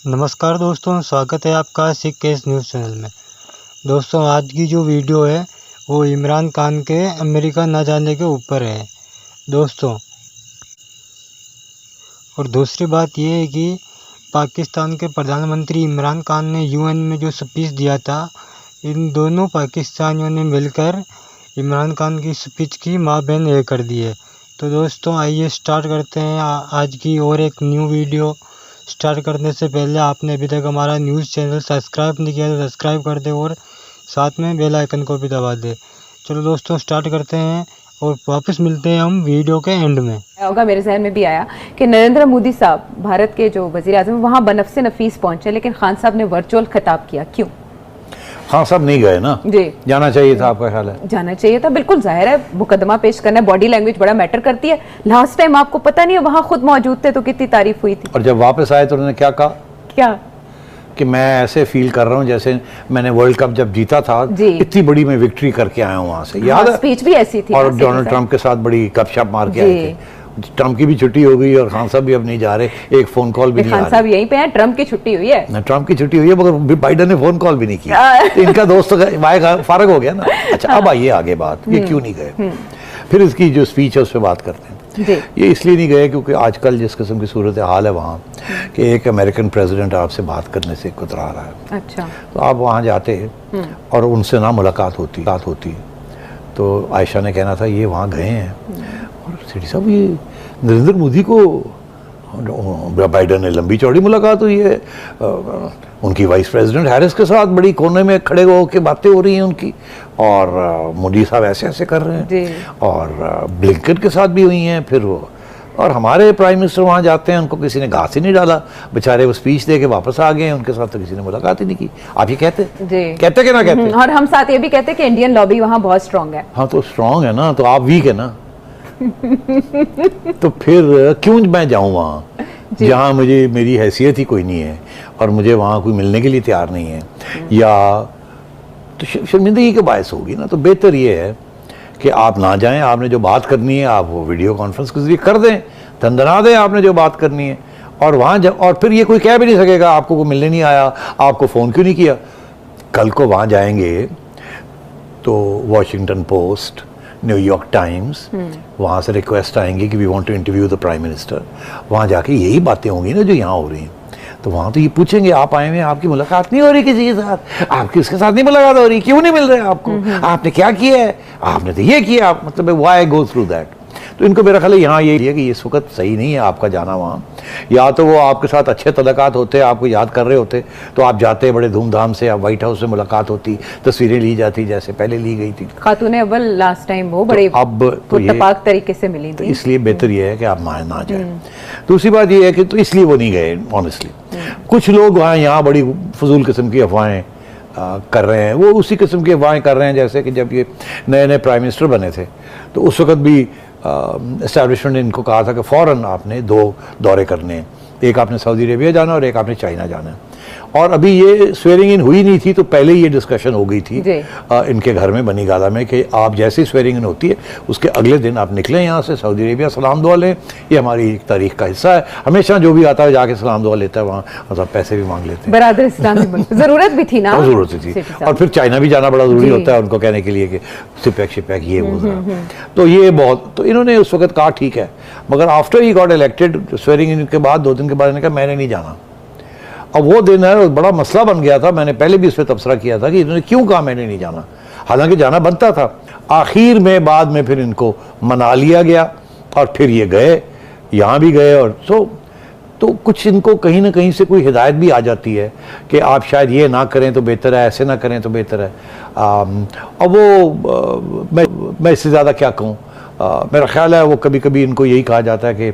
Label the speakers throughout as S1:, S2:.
S1: नमस्कार दोस्तों, स्वागत है आपका सिख केस न्यूज़ चैनल में। दोस्तों, आज की जो वीडियो है वो इमरान खान के अमेरिका न जाने के ऊपर है दोस्तों। और दूसरी बात ये है कि पाकिस्तान के प्रधानमंत्री इमरान खान ने यूएन में जो स्पीच दिया था, इन दोनों पाकिस्तानियों ने मिलकर इमरान खान की स्पीच की माँ बहन एक कर दी है। तो दोस्तों आइए स्टार्ट करते हैं आज की और एक न्यू वीडियो। स्टार्ट करने से पहले आपने अभी तक हमारा न्यूज़ चैनल सब्सक्राइब नहीं किया तो सब्सक्राइब कर दें और साथ में बेल आइकन को भी दबा दें। चलो दोस्तों स्टार्ट करते हैं और वापस मिलते हैं हम वीडियो के एंड में।
S2: होगा मेरे जहन में भी आया कि नरेंद्र मोदी साहब भारत के जो वज़ीर आज़म वहाँ बनफ़से नफीस पहुंचे, लेकिन खान साहब ने वर्चुअल खिताब किया। क्यों?
S3: खान साहब नहीं गए ना जी। जाना चाहिए था, आपका ख्याल है? जाना
S2: चाहिए था, बिल्कुल जाहिर है मुकदमा पेश करना है, बॉडी लैंग्वेज बड़ा मैटर करती है। लास्ट टाइम आपको पता नहीं है वहाँ खुद मौजूद थे तो कितनी तारीफ हुई थी।
S3: और जब वापस आए तो उन्होंने क्या कहा?
S2: क्या?
S3: कि मैं ऐसे फील कर रहा हूँ जैसे मैंने वर्ल्ड कप जब जीता था, इतनी बड़ी मैं विक्ट्री करके आया हूँ वहां से। याद है?
S2: स्पीच भी ऐसी थी।
S3: और डोनाल्ड ट्रंप के साथ बड़ी गपशप मार के आए थे। ट्रंप की भी छुट्टी हो गई और खान साहब भी अब नहीं जा रहे, एक फोन कॉल भी नहीं आ रहा।
S2: खान साहब यहीं पे हैं, ट्रंप की छुट्टी हुई है।
S3: ट्रंप की छुट्टी हुई है मगर बाइडन ने फोन कॉल भी नहीं किया। तो इनका दोस्त फारग हो गया ना। अच्छा, अब आइए आगे बात, ये क्यों नहीं गए? फिर इसकी जो स्पीच है उस पर बात करते हैं। ये इसलिए नहीं गए क्योंकि आजकल जिस किस्म की सूरत हाल है वहाँ कि एक अमेरिकन प्रेसिडेंट आपसे बात करने से कतरा रहा है।
S2: अच्छा।
S3: तो आप वहाँ जाते और उनसे ना मुलाकात होती तो आयशा ने कहना था ये वहाँ गए हैं और सेठी साहब ये नरेंद्र मोदी को बाइडन ने लंबी चौड़ी मुलाकात हुई है, उनकी वाइस प्रेसिडेंट हैरिस के साथ बड़ी कोने में खड़े होकर बातें हो रही हैं उनकी, और मोदी साहब ऐसे ऐसे कर रहे हैं, और ब्लिंकन के साथ भी हुई हैं फिर वो, और हमारे प्राइम मिनिस्टर वहाँ जाते हैं उनको किसी ने घास ही नहीं डाला, बेचारे वो स्पीच दे के वापस आ गए, उनके साथ तो किसी ने मुलाकात ही नहीं की। आप ये कहते कि ना कहते?
S2: और हम साथ ये भी कहते कि इंडियन लॉबी वहाँ बहुत स्ट्रांग है।
S3: हाँ, तो स्ट्रांग है ना, तो आप वीक है ना। तो फिर क्यों मैं जाऊं वहाँ जहाँ मुझे मेरी हैसियत ही कोई नहीं है और मुझे वहाँ कोई मिलने के लिए तैयार नहीं है, या तो शर्मिंदगी के बायस होगी ना। तो बेहतर ये है कि आप ना जाएं, आपने जो बात करनी है आप वो वीडियो कॉन्फ्रेंस के जरिए कर दें, धंधना दें आपने जो बात करनी है, और वहाँ और फिर ये कोई कह भी नहीं सकेगा आपको कोई मिलने नहीं आया, आपको फ़ोन क्यों नहीं किया। कल को वहाँ जाएंगे तो वॉशिंगटन पोस्ट, न्यूयॉर्क टाइम्स, वहाँ से रिक्वेस्ट आएंगी कि we want to interview the prime minister. वहाँ जाके यही बातें होंगी ना जो यहाँ हो रही हैं। तो वहाँ तो ये पूछेंगे आप आए हुए हैं, आपकी मुलाकात नहीं हो रही किसी के साथ, आपकी उसके साथ नहीं मुलाकात हो रही, क्यों नहीं मिल रहे आपको, आपने क्या किया है, आपने तो ये किया, मतलब व्हाई गो थ्रू दैट। तो इनको मेरा ख्याल है यहाँ ये है कि इस वक्त सही नहीं है आपका जाना वहाँ। या तो वो आपके साथ अच्छे तलकात होते, आपको याद कर रहे होते तो आप जाते बड़े धूमधाम से, आप व्हाइट हाउस से मुलाकात होती, तस्वीरें ली जाती जैसे पहले ली गई थी।
S2: खातून अव्वल लास्ट टाइम वो बड़े
S3: अब तो
S2: इत्तेफाक तरीके से मिली थी,
S3: इसलिए बेहतर ये है कि आप ना जाए। दूसरी बात ये है कि तो इसलिए वो नहीं गए ऑनेस्टली। कुछ लोग वहाँ यहाँ बड़ी फजूल किस्म की अफवाहें कर रहे हैं, वो उसी किस्म की अफवाहें कर रहे हैं जैसे कि जब ये नए नए प्राइम मिनिस्टर बने थे तो उस वक्त भी एस्टैब्लिशमेंट ने इनको कहा था कि फ़ौरन आपने 2 दौरे करने हैं, एक आपने सऊदी अरेबिया जाना और एक आपने चाइना जाना। और अभी ये स्वेरिंग इन हुई नहीं थी तो पहले ये डिस्कशन हो गई थी इनके घर में बनी गाला में कि आप जैसी स्वेरिंग इन होती है उसके अगले दिन आप निकलें यहाँ से सऊदी अरेबिया, सलाम दुआ लें, ये हमारी एक तारीख का हिस्सा है। हमेशा जो भी आता है जाके सलाम दुआ लेता है वहाँ, मतलब पैसे भी मांग लेते हैं।
S2: बरादर इस्लाम जरूरत भी थी ना,
S3: जरूरत थी। और फिर चाइना भी जाना बड़ा जरूरी होता है उनको कहने के लिए कि सिपैक शिपैक ये वो। तो ये बहुत, तो इन्होंने उस वक्त कहा ठीक है, मगर after he got elected swearing in के बाद 2 दिन के बाद इन्होंने कहा मैंने नहीं जाना। अब वो दिन है बड़ा मसला बन गया था, मैंने पहले भी इस पर तबसरा किया था कि इन्होंने क्यों कहा मैंने नहीं जाना, हालांकि जाना बनता था। आखिर में बाद में फिर इनको मना लिया गया और फिर ये गए, यहाँ भी गए, और तो कुछ इनको कहीं ना कहीं से कोई हिदायत भी आ जाती है कि आप शायद ये ना करें तो बेहतर है, ऐसे ना करें तो बेहतर है। अब वो मैं इससे ज़्यादा क्या कहूँ, मेरा ख्याल है वो कभी कभी इनको यही कहा जाता है कि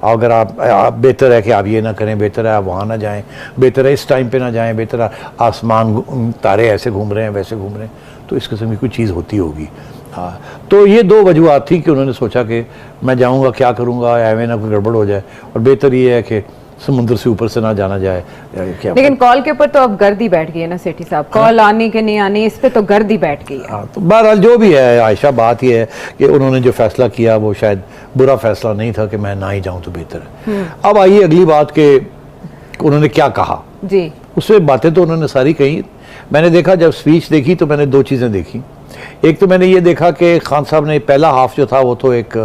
S3: अगर आप बेहतर है कि आप ये ना करें, बेहतर है आप वहाँ ना जाएं, बेहतर है इस टाइम पे ना जाएं, बेहतर है आसमान तारे ऐसे घूम रहे हैं वैसे घूम रहे हैं, तो इस किस्म की कोई चीज़ होती होगी। हाँ, तो ये 2 वजूहत थी कि उन्होंने सोचा कि मैं जाऊँगा क्या करूँगा, एवं ना कोई गड़बड़ हो जाए, और बेहतर ये है कि समुद्र से ऊपर से ना जाना जाए। क्या
S2: लेकिन कॉल के ऊपर तो अब गर्द ही बैठ गई है ना सेठी साहब, कॉल आने के नहीं आने इस पे तो गर्द ही बैठ गई है।
S3: हाँ, तो बहरहाल जो भी है आयशा, बात ये है कि उन्होंने जो फैसला किया वो शायद बुरा फैसला नहीं था कि मैं ना ही जाऊं तो बेहतर है। अब आइए अगली बात के उन्होंने क्या कहा
S2: जी,
S3: उसमें बातें तो उन्होंने सारी कही। मैंने देखा, जब स्पीच देखी तो मैंने दो चीज़ें देखी। एक तो मैंने ये देखा कि खान साहब ने पहला हाफ जो था वो तो एक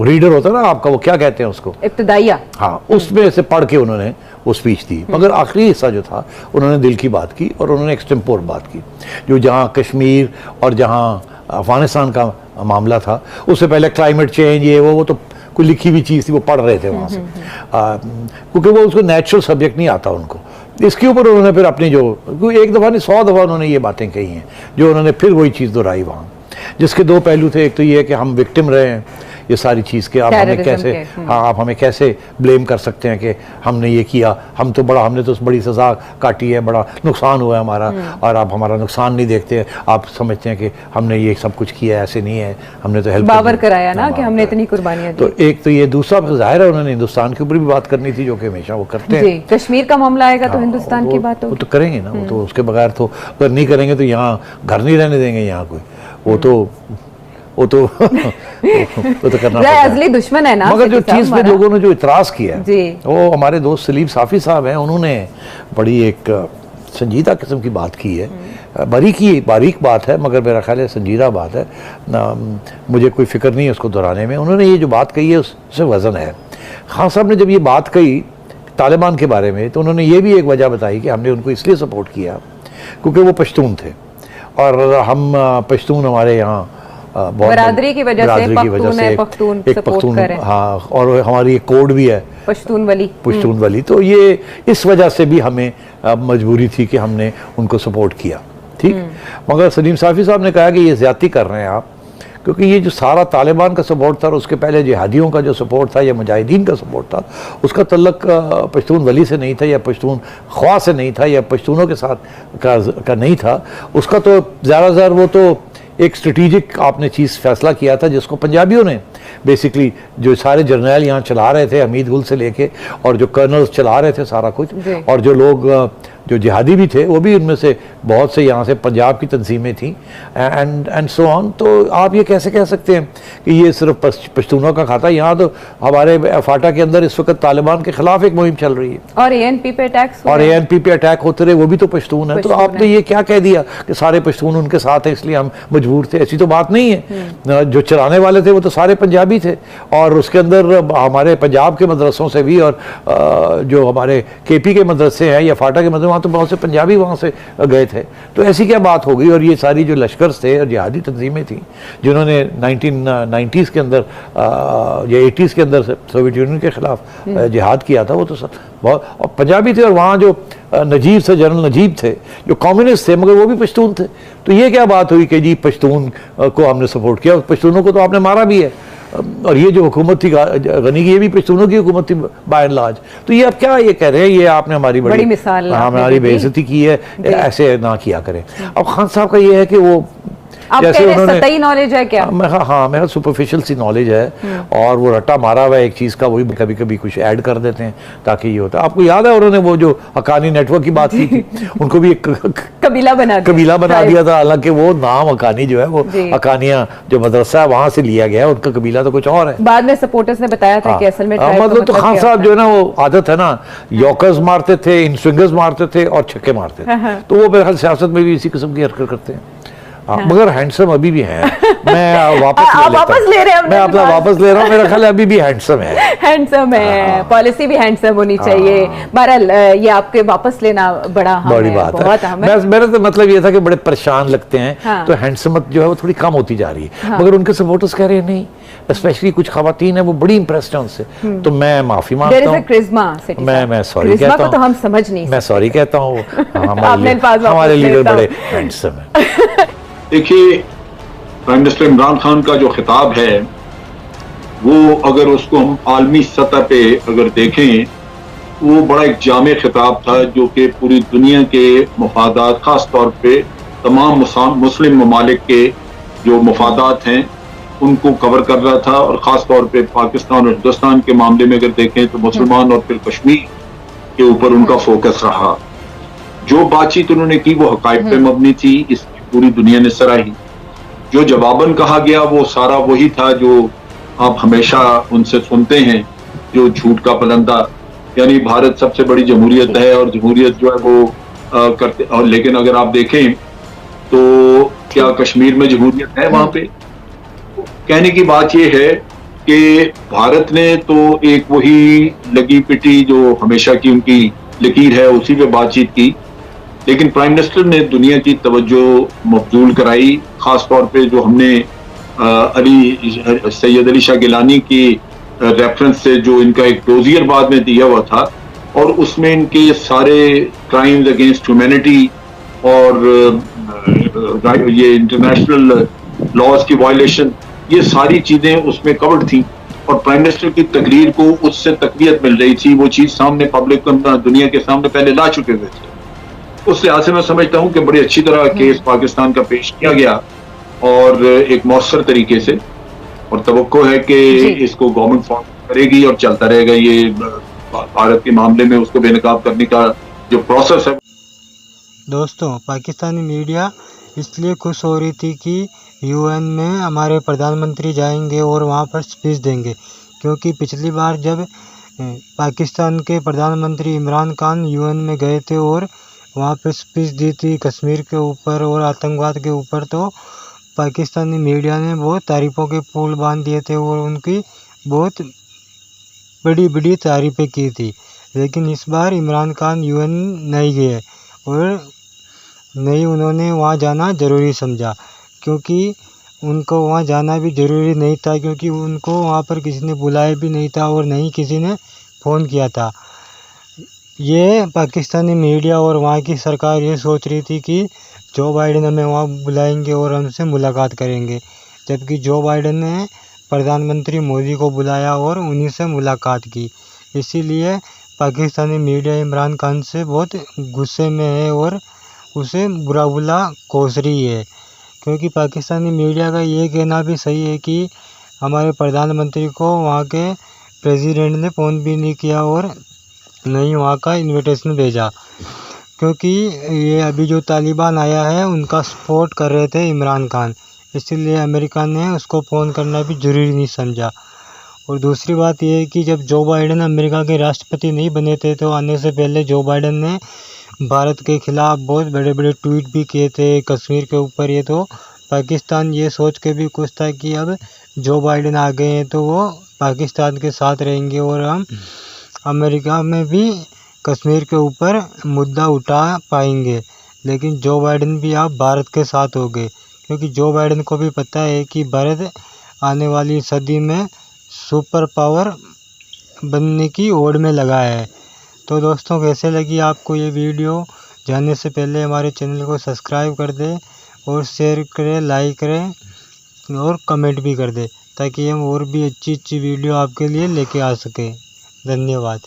S3: रीडर होता है ना आपका, वो क्या कहते हैं उसको,
S2: इब्तदाइया,
S3: हाँ, उसमें से पढ़ के उन्होंने वो स्पीच दी। मगर आखिरी हिस्सा जो था उन्होंने दिल की बात की और उन्होंने एक्सटेम्पोर बात की, जो जहाँ कश्मीर और जहाँ अफगानिस्तान का मामला था, उससे पहले क्लाइमेट चेंज ये वो तो कोई लिखी हुई चीज़ थी, वो पढ़ रहे थे वहाँ से, क्योंकि वो उसको नेचुरल सब्जेक्ट नहीं आता उनको। इसके ऊपर उन्होंने फिर अपनी जो एक दफ़ा नहीं 100 दफ़ा उन्होंने ये बातें कही हैं, जो उन्होंने फिर वही चीज़ दोहराई वहाँ, जिसके दो पहलू थे। एक तो ये है कि हम विक्टिम रहे हैं ये सारी चीज़ के, आप हमें कैसे, हाँ, आप हमें कैसे ब्लेम कर सकते हैं कि हमने ये किया, हमने तो बड़ी सज़ा काटी है, बड़ा नुकसान हुआ है हमारा, और आप हमारा नुकसान नहीं देखते, आप समझते हैं कि हमने ये सब कुछ किया है, ऐसे नहीं है, हमने तो हेल्प
S2: बावर कराया ना कि हमने इतनी कुर्बानियां दी।
S3: तो एक तो ये, दूसरा जाहिर है उन्होंने हिंदुस्तान के ऊपर भी बात करनी थी, जो कि हमेशा वो करते हैं।
S2: जी, कश्मीर का मामला आएगा तो हिंदुस्तान की बात
S3: वो तो करेंगे ना, वो तो उसके बगैर तो, अगर नहीं करेंगे तो यहाँ घर नहीं रहने देंगे यहाँ कोई, वो तो वो तो करना पड़ता है।
S2: असली दुश्मन है ना।
S3: मगर जो चीज़ पे लोगों ने जो इतराज़ किया
S2: है
S3: वो हमारे दोस्त सलीम साफ़ी साहब हैं, उन्होंने बड़ी एक संजीदा किस्म की बात की है, बारीक बात है, मगर मेरा ख्याल है संजीदा बात है ना, मुझे कोई फिक्र नहीं है उसको दोहराने में। उन्होंने ये जो बात कही है उससे वज़न है। खान साहब ने जब ये बात कही तालिबान के बारे में, तो उन्होंने ये भी एक वजह बताई कि हमने उनको इसलिए सपोर्ट किया क्योंकि वो पश्तून थे, और हम पश्तून हमारे यहाँ
S2: बरादरी की वजह से एक पख्तून करें,
S3: हाँ, और हमारी एक कोड भी है पश्तून वली, तो ये इस वजह से भी हमें मजबूरी थी कि हमने उनको सपोर्ट किया, ठीक। मगर सलीम साफ़ी साहब ने कहा कि ये ज़्यादती कर रहे हैं आप, क्योंकि ये जो सारा तालिबान का सपोर्ट था और उसके पहले जिहादियों का जो सपोर्ट था या मुजाहिदीन का सपोर्ट था, उसका तल्लक पश्तून वली से नहीं था या पश्तून ख्वा से नहीं था या पश्तूनों के साथ का नहीं था, उसका तो ज़्यादातर वो तो एक स्ट्रेटेजिक आपने चीज़ फैसला किया था, जिसको पंजाबियों ने बेसिकली, जो सारे जर्नैल यहाँ चला रहे थे हमीद गुल से लेके, और जो कर्नल्स चला रहे थे सारा कुछ, और जो लोग जो जिहादी भी थे वो भी उनमें से बहुत से यहाँ से पंजाब की तंजीमें थी, एंड सो ऑन। तो आप ये कैसे कह सकते हैं कि ये सिर्फ पश्तूनों का खाता है? यहाँ तो हमारे फाटा के अंदर इस वक्त तालिबान के खिलाफ एक मुहिम चल रही है,
S2: और ANP पे अटैक
S3: होते रहे, वो भी तो पश्तून है। तो आपने ये क्या कह दिया कि सारे पश्तून उनके साथ हैं इसलिए हम मजबूर थे? ऐसी तो बात नहीं है। जो चलाने वाले थे वो तो सारे पंजाबी थे, और उसके अंदर हमारे पंजाब के मदरसों से भी, और जो हमारे KP के मदरसे हैं या फाटा के मदरसे, तो बहुत से पंजाबी वहाँ से गए थे। तो ऐसी क्या बात हो गई? और ये सारी जो लश्कर थे और जिहादी तंजीमें थी जिन्होंने 1990s के अंदर या 80s के अंदर सोवियत यूनियन के खिलाफ जिहाद किया था, वो तो सब बहुत पंजाबी थे। और वहाँ जो नजीब थे, जनरल नजीब थे, जो कम्युनिस्ट थे, मगर वो भी पश्तून थे। तो ये क्या बात हुई कि जी पश्तून को हमने सपोर्ट किया? पश्तूनों को तो आपने मारा भी है, और ये जो हुकूमत थी गनी की, ये भी पश्तूनों की हुकूमत थी बाय एंड लार्ज। तो ये अब क्या ये कह रहे हैं? ये आपने हमारी बड़ी
S2: मिसाल,
S3: हमारी बेइज्जती की है, ऐसे ना किया करें। अब खान साहब का ये है कि वो
S2: जैसे उन्होंने नॉलेज है क्या?
S3: हाँ, मेरा सुपरफिशियल सी नॉलेज है, और वो रट्टा मारा हुआ है एक चीज़ का, वही कभी कभी कुछ ऐड कर देते हैं ताकि ये होता है। आपको याद है उन्होंने वो जो हकानी नेटवर्क की बात की थी, उनको भी एक
S2: कबीला बना दिया था।
S3: हालांकि वो नाम हकानी जो है वो हकानिया जो मदरसा है वहां से लिया गया है, उनका कबीला तो कुछ और है।
S2: बाद में सपोर्टर्स ने बताया था कि असल में
S3: मतलब तो खान साहब जो है ना, वो आदत है ना, यॉकर्स मारते थे, इन स्विंगर्स मारते थे और छक्के मारते थे। तो वो मेरे ख्याल सियासत में भी इसी किस्म की हरकत करते हैं। मगर हैंडसम अभी भी हैं। मैं वापस ले रहे हैं, मैं अपना वापस ले रहा हूँ। मेरा ख्याल है अभी भी हैंडसम है,
S2: पॉलिसी भी हैंडसम होनी चाहिए। बहरहाल ये आपके वापस लेना बड़ी बात है।
S3: मेरा तो मतलब ये था कि बड़े परेशान लगते हैं, तो हैंडसम जो है वो थोड़ी कम होती जा रही है। मगर उनके सपोर्टर्स कह रहे हैं नहीं, स्पेशली कुछ खवातीन है वो बड़ी इंप्रेस्ड है उनसे। तो मैं माफी मांगता हूँ, मैं सॉरी कहता हूँ,
S2: हम समझ नहीं,
S3: मैं सॉरी कहता हूँ। हमारे लीडर बड़े हैंडसम है।
S4: देखिए, प्राइम मिनिस्टर इमरान खान का जो खिताब है वो अगर उसको हम आलमी सतह पे अगर देखें, वो बड़ा एक जामे खिताब था जो कि पूरी दुनिया के मफादात, खास तौर पे तमाम मुस्लिम ममालिक के जो मफादात हैं उनको कवर कर रहा था। और ख़ास तौर पे पाकिस्तान और हिंदुस्तान के मामले में अगर देखें तो मुसलमान और फिर कश्मीर के ऊपर उनका फोकस रहा। जो बातचीत उन्होंने की वो हक़ाइक़ पे मबनी थी, इस पूरी दुनिया ने सराही। जो जवाबन कहा गया वो सारा वही था जो आप हमेशा उनसे सुनते हैं, जो झूठ का पलंदा यानी भारत सबसे बड़ी जमहूरियत है और जमहूरियत जो है वो करते, और लेकिन अगर आप देखें तो क्या कश्मीर में जमहूरियत है वहां पे? कहने की बात यह है कि भारत ने तो एक वही लगी पिटी जो हमेशा की उनकी लकीर है उसी पे बातचीत की, लेकिन प्राइम मिनिस्टर ने दुनिया की तवज्जो मबजूल कराई, खास तौर पे जो हमने सैयद अली शाह गिलानी की रेफरेंस से जो इनका एक डोजियर बाद में दिया हुआ था, और उसमें इनके सारे क्राइम्स अगेंस्ट ह्यूमैनिटी और ये इंटरनेशनल लॉज की वायलेशन, ये सारी चीजें उसमें कवर्ड थी, और प्राइम मिनिस्टर की तकरीर को उससे तकवीत मिल रही थी, वो चीज सामने पब्लिक दुनिया के सामने पहले ला चुके हुए थे। उस लिहाज से मैं समझता हूं कि बड़ी अच्छी तरह केस पाकिस्तान का पेश किया गया और एक मौसर तरीके से, और तवक्को है कि इसको गवर्नमेंट फॉलो करेगी और चलता रहेगा। ये भारत के मामले में उसको बेनकाब करने का जो प्रोसेस है।
S1: दोस्तों, पाकिस्तानी मीडिया इसलिए खुश हो रही थी कि यूएन में हमारे प्रधानमंत्री जाएंगे और वहाँ पर स्पीच देंगे, क्योंकि पिछली बार जब पाकिस्तान के प्रधानमंत्री इमरान खान यूएन में गए थे और वहाँ पर स्पीच दी थी कश्मीर के ऊपर और आतंकवाद के ऊपर, तो पाकिस्तानी मीडिया ने बहुत तारीफ़ों के पुल बांध दिए थे और उनकी बहुत बड़ी बड़ी तारीफ़ें की थी। लेकिन इस बार इमरान खान यूएन नहीं गए और नहीं उन्होंने वहाँ जाना ज़रूरी समझा, क्योंकि उनको वहाँ जाना भी ज़रूरी नहीं था, क्योंकि उनको वहाँ पर किसी ने बुलाया भी नहीं था और नहीं किसी ने फ़ोन किया था। ये पाकिस्तानी मीडिया और वहाँ की सरकार ये सोच रही थी कि जो बाइडेन हमें वहाँ बुलाएंगे और हमसे मुलाकात करेंगे, जबकि जो बाइडेन ने प्रधानमंत्री मोदी को बुलाया और उन्हीं से मुलाकात की। इसीलिए पाकिस्तानी मीडिया इमरान खान से बहुत गुस्से में है और उसे बुरा भला कोस रही है, क्योंकि पाकिस्तानी मीडिया का ये कहना भी सही है कि हमारे प्रधानमंत्री को वहाँ के प्रेसिडेंट ने फ़ोन भी नहीं किया और नहीं वहाँ का इनविटेशन भेजा, क्योंकि ये अभी जो तालिबान आया है उनका सपोर्ट कर रहे थे इमरान खान, इसीलिए अमेरिका ने उसको फ़ोन करना भी ज़रूरी नहीं समझा। और दूसरी बात यह है कि जब जो बाइडेन अमेरिका के राष्ट्रपति नहीं बने थे तो आने से पहले जो बाइडेन ने भारत के ख़िलाफ़ बहुत बड़े बड़े ट्वीट भी किए थे कश्मीर के ऊपर। ये तो पाकिस्तान ये सोच के भी खुश था कि अब जो बाइडेन आ गए हैं तो वो पाकिस्तान के साथ रहेंगे और हम अमेरिका में भी कश्मीर के ऊपर मुद्दा उठा पाएंगे। लेकिन जो बाइडेन भी अब भारत के साथ हो गए, क्योंकि जो बाइडेन को भी पता है कि भारत आने वाली सदी में सुपर पावर बनने की होड़ में लगा है। तो दोस्तों, कैसे लगी आपको ये वीडियो? जानने से पहले हमारे चैनल को सब्सक्राइब कर दें और शेयर करें, लाइक करें और कमेंट भी कर दें, ताकि हम और भी अच्छी अच्छी वीडियो आपके लिए लेके आ सकें। धन्यवाद।